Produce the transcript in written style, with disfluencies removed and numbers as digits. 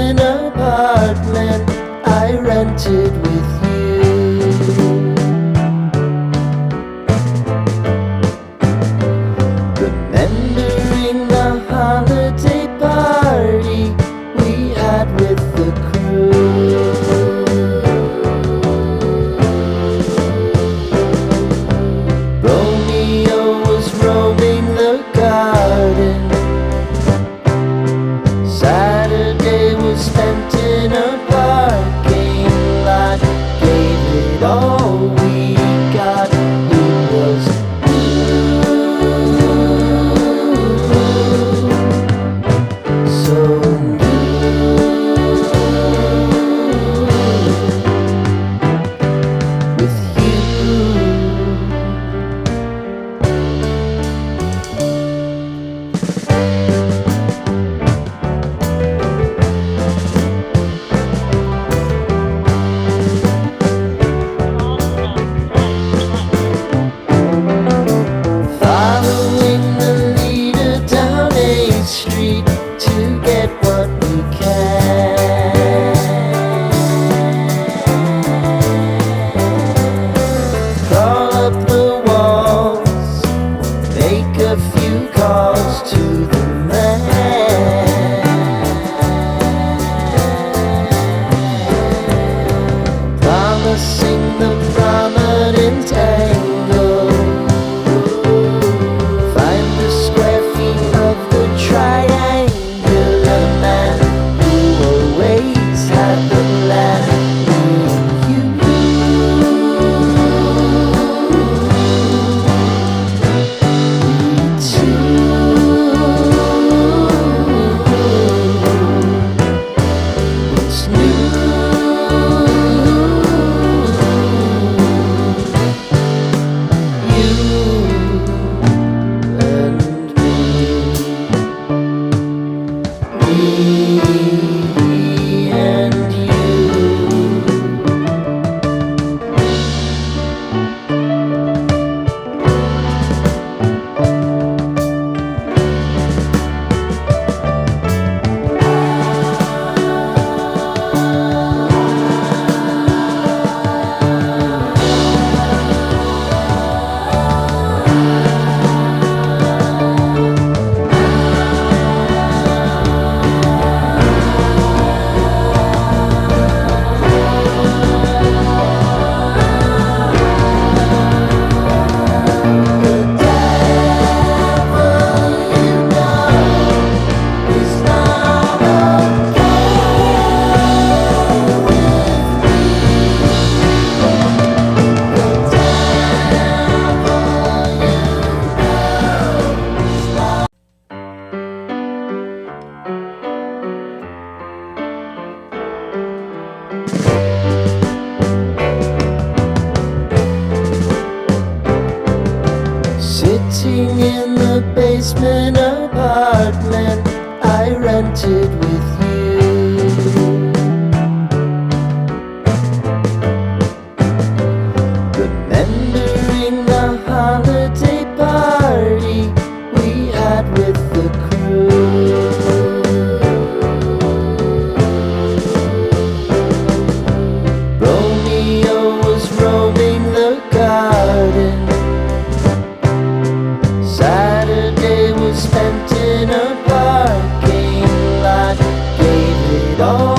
basement apartment I rented with you. Remembering the holiday party we had with the crew. Romeo was roaming the garden. Saturday was spent in a parking lot. Gave it all we got. It was so with you. Following the leader down 8th Street to get what we can. Crawl up the walls, make a few calls to the man. Promising the prominent angle. Find the square feet of the triangular man who always had the plan. Sitting in the basement apartment I rented with you. Remembering the holiday party we had with the crew. Romeo was roaming the garden. Saturday was spent in a parking lot. Gave it all